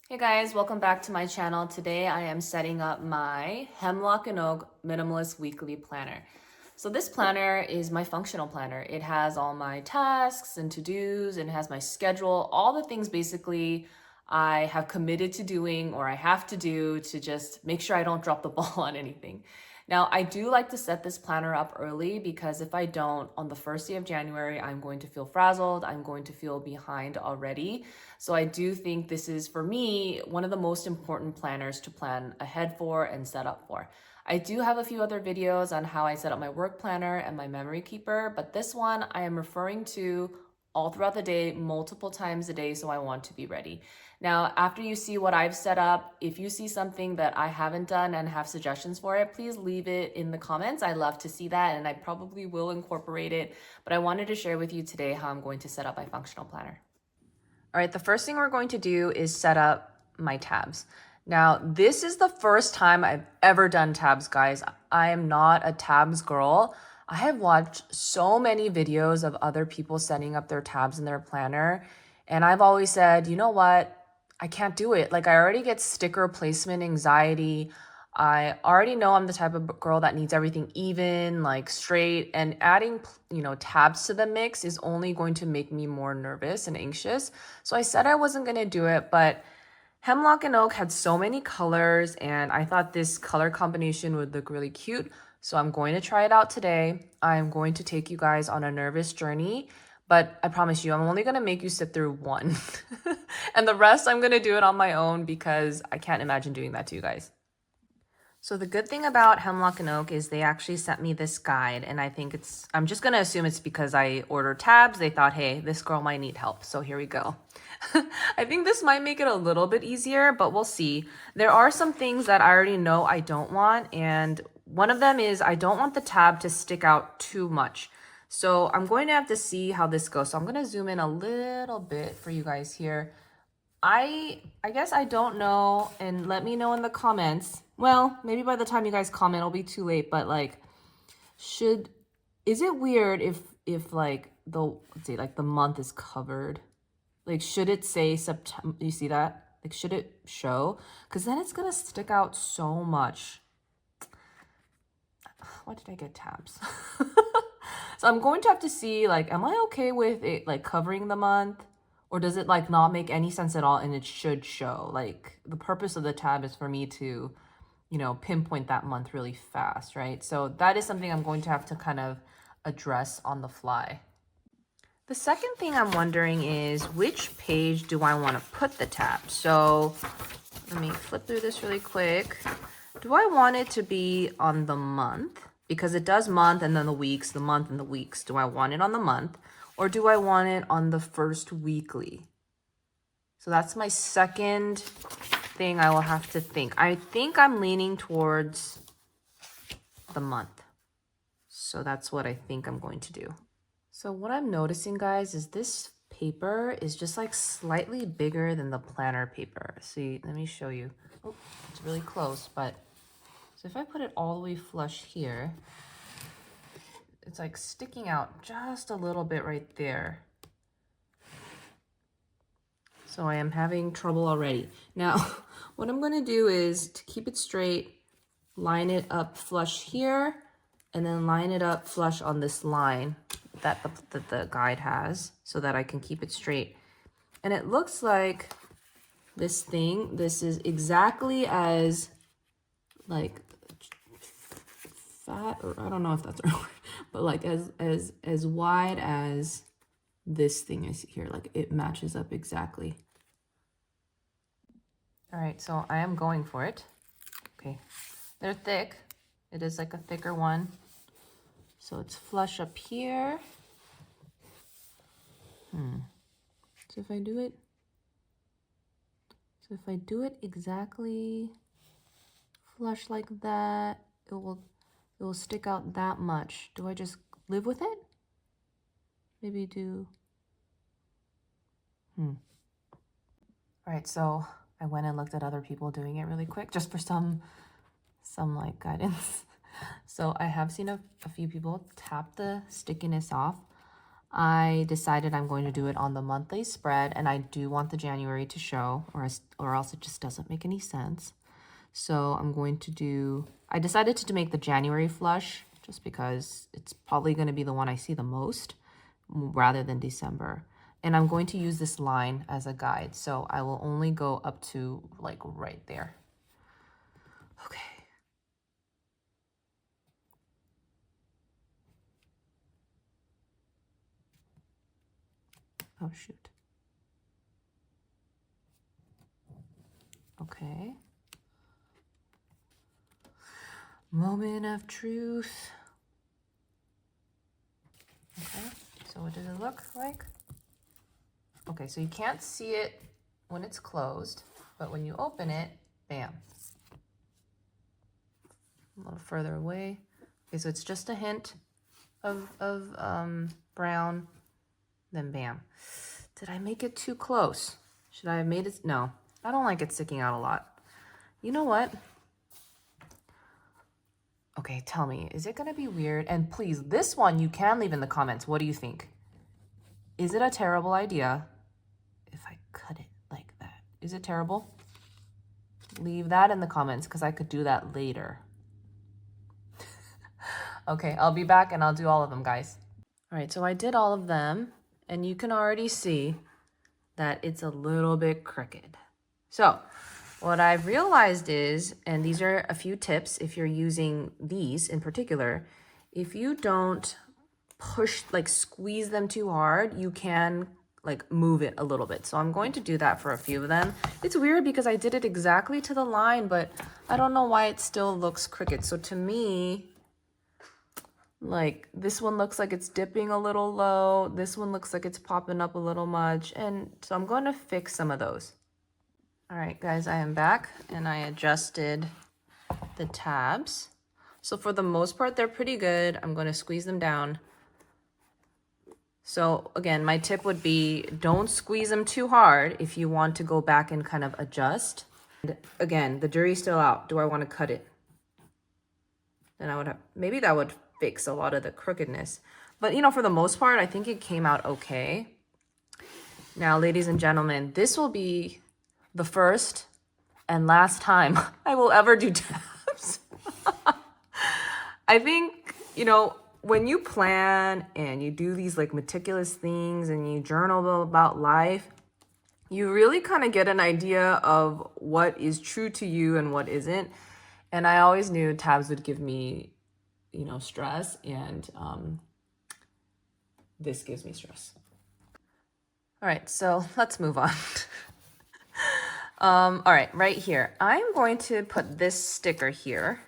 Hey guys, welcome back to my channel. Today I am setting up my Hemlock and Oak Minimalist Weekly Planner. So this planner is my functional planner. It has all my tasks and to-dos and it has my schedule, all the things basically I have committed to doing or I have to do to just make sure I don't drop the ball on anything. Now, I do like to set this planner up early because if I don't, on the first day of January, I'm going to feel frazzled. I'm going to feel behind already. So I do think this is, for me, one of the most important planners to plan ahead for and set up for. I do have a few other videos on how I set up my work planner and my memory keeper, but this one I am referring to all throughout the day, multiple times a day, so I want to be ready. Now, after you see what I've set up, if you see something that I haven't done and have suggestions for it, please leave it in the comments. I love to see that and I probably will incorporate it, but I wanted to share with you today how I'm going to set up my functional planner. All right, the first thing we're going to do is set up my tabs. Now, this is the first time I've ever done tabs, guys. I am not a tabs girl. I have watched so many videos of other people setting up their tabs in their planner, and I've always said, you know what? I can't do it. Like, I already get sticker placement anxiety. I already know I'm the type of girl that needs everything even, like straight, and adding, tabs to the mix is only going to make me more nervous and anxious. So I said I wasn't going to do it, but Hemlock and Oak had so many colors and I thought this color combination would look really cute. So I'm going to try it out today. I'm going to take you guys on a nervous journey, but I promise you, I'm only going to make you sit through one. And the rest, I'm going to do it on my own because I can't imagine doing that to you guys. So the good thing about Hemlock and Oak is they actually sent me this guide, and I'm just gonna assume it's because I ordered tabs. They thought, hey, this girl might need help. So here we go. I think this might make it a little bit easier, but we'll see. There are some things that I already know I don't want, and one of them is I don't want the tab to stick out too much. So I'm going to have to see how this goes. So I'm gonna zoom in a little bit for you guys here. I guess I don't know, and let me know in the comments. Well, maybe by the time you guys comment it'll be too late, but like is it weird if like let's say like the month is covered? Like should it say September? You see that? Like should it show? Because then it's gonna stick out so much. Why did I get tabs? So I'm going to have to see, like, am I okay with it like covering the month? Or does it like not make any sense at all and it should show? Like the purpose of the tab is for me to, pinpoint that month really fast, right? So that is something I'm going to have to kind of address on the fly. The second thing I'm wondering is which page do I want to put the tab? So let me flip through this really quick. Do I want it to be on the month? Because it does month and then the weeks, the month and the weeks. Do I want it on the month? Or do I want it on the first weekly? So that's my second thing I will have to think. I think I'm leaning towards the month. So that's what I think I'm going to do. So what I'm noticing, guys, is this paper is just like slightly bigger than the planner paper. See, let me show you. Oh, it's really close, but so if I put it all the way flush here, it's like sticking out just a little bit right there. So I am having trouble already. Now, what I'm gonna do is to keep it straight, line it up flush here, and then line it up flush on this line that the guide has so that I can keep it straight. And it looks like this is exactly as like fat, or I don't know if that's right, but like as wide as this thing is here. Like it matches up exactly. All right, so I am going for it. Okay, they're thick. It is like a thicker one. So it's flush up here. So if I do it exactly flush like that, it will stick out that much. Do I just live with it? Maybe do. All right, so I went and looked at other people doing it really quick just for some like guidance. So I have seen a few people tap the stickiness off. I decided I'm going to do it on the monthly spread, and I do want the January to show, or else it just doesn't make any sense. So I'm going to do, I decided to make the January flush just because it's probably going to be the one I see the most rather than December. And I'm going to use this line as a guide. So I will only go up to like right there. Okay. Oh, shoot. Okay. Moment of truth. Okay, so what does it look like? Okay, so you can't see it when it's closed, but when you open it, bam. A little further away. Okay, so it's just a hint of brown, then bam. Did I make it too close? Should I have made it? No, I don't like it sticking out a lot. You know what? Okay, tell me, is it gonna be weird? And please, this one you can leave in the comments. What do you think? Is it a terrible idea if I cut it like that? Is it terrible? Leave that in the comments because I could do that later. Okay, I'll be back and I'll do all of them, guys. All right, so I did all of them and you can already see that it's a little bit crooked. So what I've realized is, and these are a few tips if you're using these in particular, if you don't push, like squeeze them too hard, you can like move it a little bit. So I'm going to do that for a few of them. It's weird because I did it exactly to the line, but I don't know why it still looks crooked. So to me, like this one looks like it's dipping a little low. This one looks like it's popping up a little much. And so I'm going to fix some of those. All right, guys, I am back and I adjusted the tabs. So for the most part, they're pretty good. I'm going to squeeze them down. So again, my tip would be don't squeeze them too hard if you want to go back and kind of adjust. And again, the jury's still out. Do I want to cut it? Then I would have, maybe that would fix a lot of the crookedness. But you know, for the most part, I think it came out okay. Now, ladies and gentlemen, this will be the first and last time I will ever do tabs. I think, you know, when you plan and you do these like meticulous things and you journal about life, you really kind of get an idea of what is true to you and what isn't. And I always knew tabs would give me, you know, stress, and this gives me stress. All right, so let's move on. All right, right here, I'm going to put this sticker here,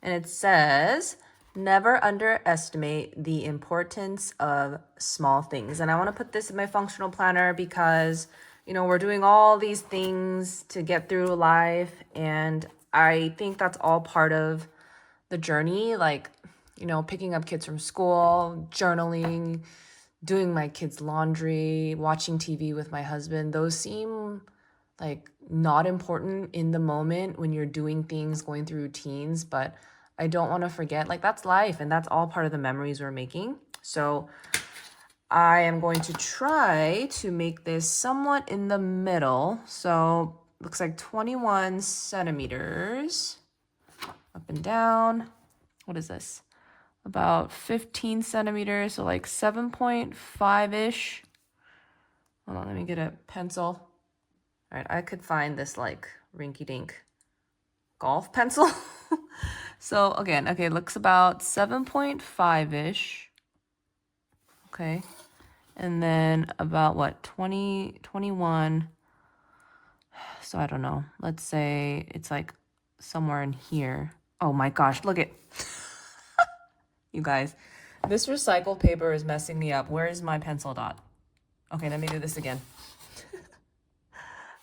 and it says, never underestimate the importance of small things. And I want to put this in my functional planner because, you know, we're doing all these things to get through life. And I think that's all part of the journey. Like, you know, picking up kids from school, journaling, doing my kids' laundry, watching TV with my husband. Those seem like not important in the moment when you're doing things, going through routines, but I don't want to forget, like, that's life and that's all part of the memories we're making. So I am going to try to make this somewhat in the middle. So looks like 21 centimeters up and down. What is this? About 15 centimeters, so like 7.5-ish. Hold on, let me get a pencil. All right, I could find this like rinky-dink golf pencil. So again, okay, looks about 7.5-ish. Okay. And then about what, 20, 21. So I don't know. Let's say it's like somewhere in here. Oh my gosh, look at you guys. This recycled paper is messing me up. Where is my pencil dot? Okay, let me do this again.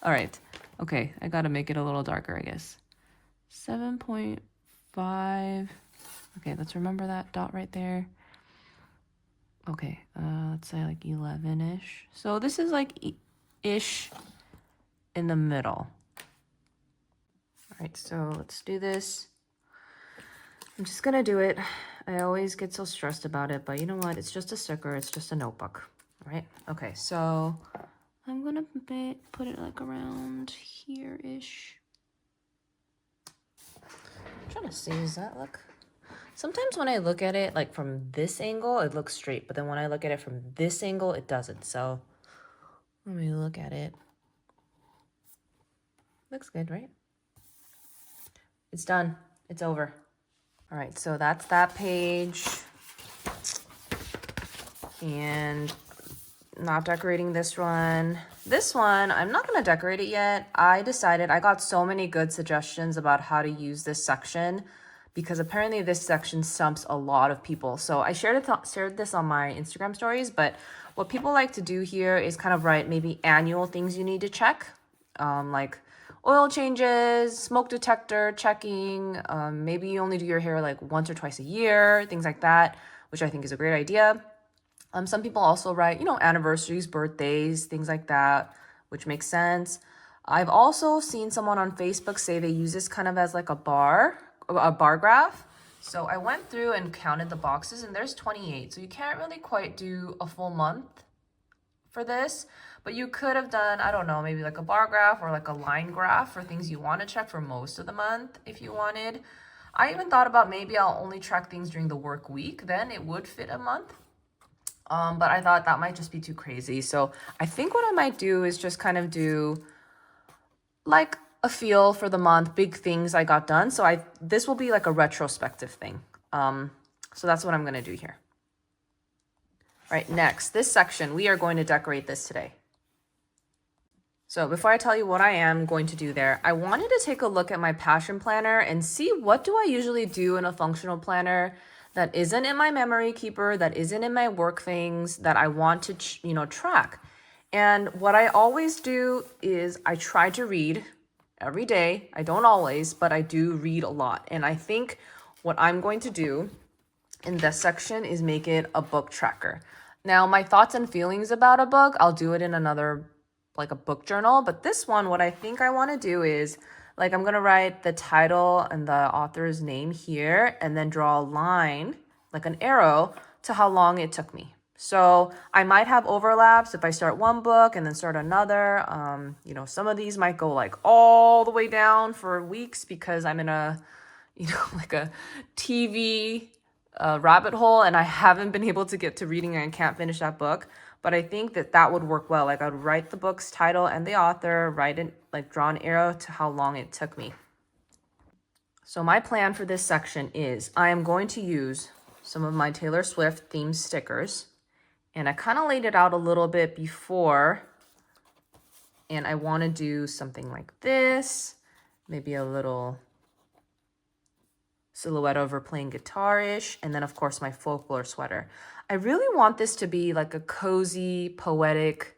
All right. Okay, I gotta make it a little darker, I guess. 7.5. Okay, let's remember that dot right there. Okay, let's say like 11-ish. So this is like ish in the middle. All right, so let's do this. I'm just gonna do it I always get so stressed about it, but you know what? It's just a sticker. It's just a notebook, all right? Okay, so I'm gonna put it like around here-ish. I'm trying to see, does that look? Sometimes when I look at it like from this angle, it looks straight, but then when I look at it from this angle, it doesn't. So let me look at it. Looks good, right? It's done. It's over. All right, so that's that page. And not decorating this one. This one, I'm not gonna decorate it yet. I decided, I got so many good suggestions about how to use this section because apparently this section stumps a lot of people. So I shared this on my Instagram stories, but what people like to do here is kind of write maybe annual things you need to check, like oil changes, smoke detector checking, maybe you only do your hair like once or twice a year, things like that, which I think is a great idea. Some people also write, you know, anniversaries, birthdays, things like that, which makes sense. I've also seen someone on Facebook say they use this kind of as like a bar graph. So I went through and counted the boxes and there's 28. So you can't really quite do a full month for this, but you could have done, I don't know, maybe like a bar graph or like a line graph for things you want to check for most of the month if you wanted. I even thought about maybe I'll only track things during the work week, then it would fit a month. But I thought that might just be too crazy. So I think what I might do is just kind of do like a feel for the month, big things I got done. So this will be like a retrospective thing. So that's what I'm going to do here. All right, next, this section, we are going to decorate this today. So before I tell you what I am going to do there, I wanted to take a look at my passion planner and see what do I usually do in a functional planner that isn't in my memory keeper, that isn't in my work things that I want to, track. And what I always do is I try to read every day. I don't always, but I do read a lot. And I think what I'm going to do in this section is make it a book tracker. Now, my thoughts and feelings about a book, I'll do it in another, like a book journal. But this one, what I think I want to do is, like, I'm going to write the title and the author's name here and then draw a line, like an arrow, to how long it took me. So I might have overlaps if I start one book and then start another. Some of these might go like all the way down for weeks because I'm in a, like a TV rabbit hole and I haven't been able to get to reading and I can't finish that book. But I think that would work well. Like I'd write the book's title and the author, write it, like draw an arrow to how long it took me. So my plan for this section is I am going to use some of my Taylor Swift themed stickers. And I kind of laid it out a little bit before. And I want to do something like this. Maybe a little silhouette of her playing guitar-ish. And then, of course, my folklore sweater. I really want this to be like a cozy, poetic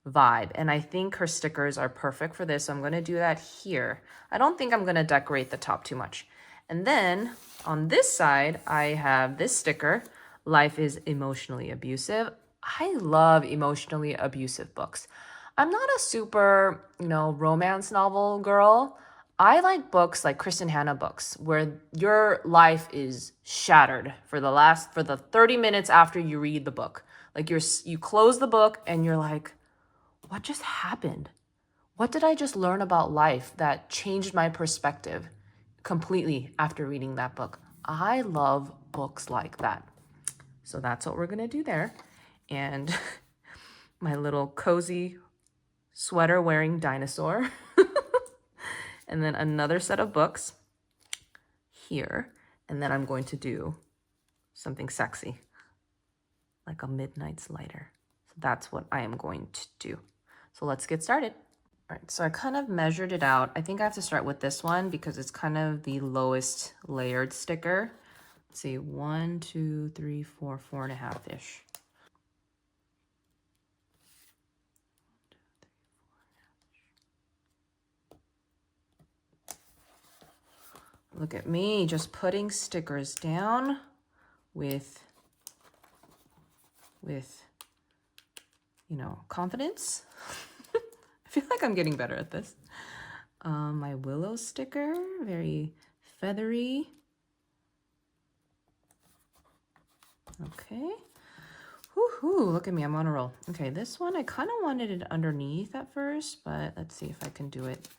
vibe. And I think her stickers are perfect for this. So I'm going to do that here. I don't think I'm going to decorate the top too much. And then on this side, I have this sticker. Life is emotionally abusive. I love emotionally abusive books. I'm not a super, romance novel girl. I like books like Kristen Hanna books where your life is shattered for the 30 minutes after you read the book. Like you close the book and you're like, what just happened? What did I just learn about life that changed my perspective completely after reading that book? I love books like that. So that's what we're going to do there. And my little cozy sweater wearing dinosaur. And then another set of books here. And then I'm going to do something sexy, like a Midnight's Lighter. So that's what I am going to do. So let's get started. All right, so I kind of measured it out. I think I have to start with this one because it's kind of the lowest layered sticker. Let's see, 1, 2, 3, 4, 4.5-ish. Look at me, just putting stickers down with confidence. I feel like I'm getting better at this. My willow sticker, very feathery. Okay. Woohoo, look at me, I'm on a roll. Okay, this one, I kind of wanted it underneath at first, but let's see if I can do it.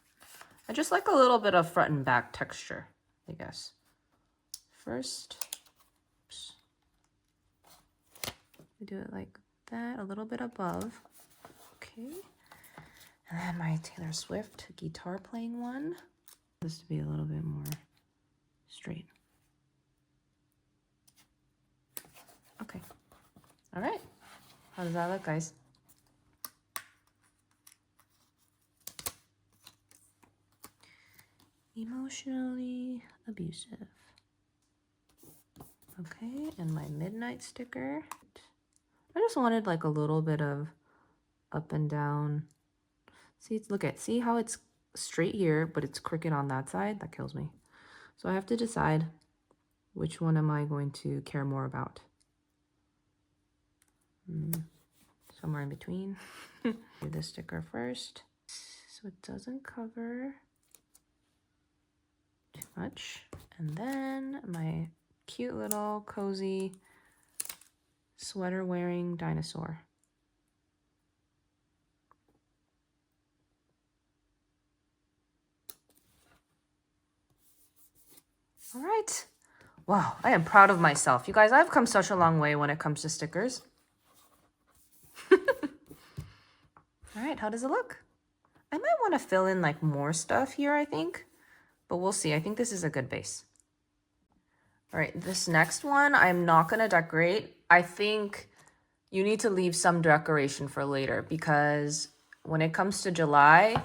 I just like a little bit of front and back texture, I guess. First, oops. We do it like that, a little bit above. Okay. And then my Taylor Swift guitar playing one. This to be a little bit more straight. Okay. All right. How does that look, guys? Emotionally abusive. Okay, and my midnight sticker. I just wanted like a little bit of up and down. See, see how it's straight here, but it's crooked on that side? That kills me. So I have to decide which one am I going to care more about. Somewhere in between. Do this sticker first, so it doesn't cover too much. And then my cute little cozy sweater wearing dinosaur. All right. Wow, I am proud of myself. You guys, I've come such a long way when it comes to stickers. All right, how does it look? I might want to fill in like more stuff here, I think, but we'll see. I think this is a good base. All right, this next one, I'm not going to decorate. I think you need to leave some decoration for later because when it comes to July,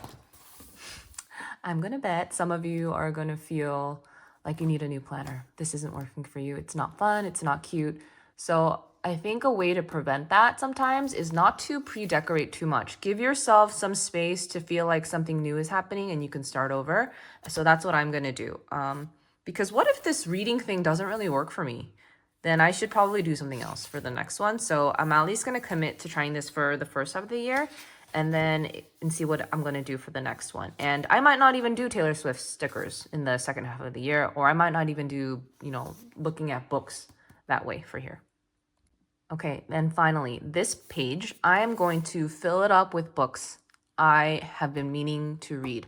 I'm going to bet some of you are going to feel like you need a new planner. This isn't working for you. It's not fun. It's not cute. So I think a way to prevent that sometimes is not to pre-decorate too much. Give yourself some space to feel like something new is happening and you can start over. So that's what I'm going to do. Because what if this reading thing doesn't really work for me? Then I should probably do something else for the next one. So I'm at least going to commit to trying this for the first half of the year and see what I'm going to do for the next one. And I might not even do Taylor Swift stickers in the second half of the year, or I might not even do, looking at books that way for here. Okay, and finally, this page, I am going to fill it up with books I have been meaning to read.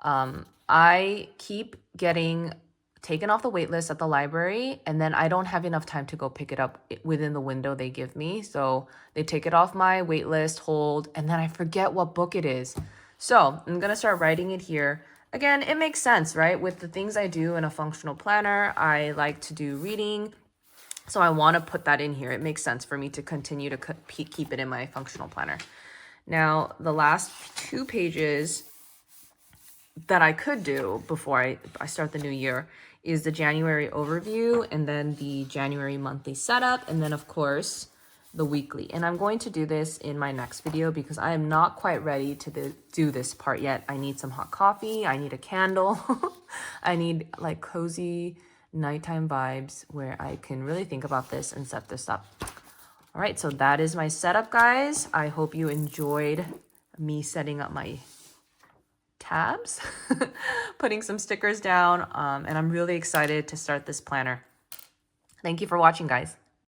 I keep getting taken off the wait list at the library, and then I don't have enough time to go pick it up within the window they give me. So they take it off my wait list, hold, and then I forget what book it is. So I'm gonna start writing it here. Again, it makes sense, right? With the things I do in a functional planner, I like to do reading. So I want to put that in here. It makes sense for me to continue to keep it in my functional planner. Now, the last 2 pages that I could do before I start the new year is the January overview and then the January monthly setup, and then of course the weekly. And I'm going to do this in my next video because I am not quite ready to do this part yet. I need some hot coffee, I need a candle, I need like cozy nighttime vibes where I can really think about this and set this up. All right, so that is my setup, guys. I hope you enjoyed me setting up my tabs, putting some stickers down, and I'm really excited to start this planner. Thank you for watching, guys.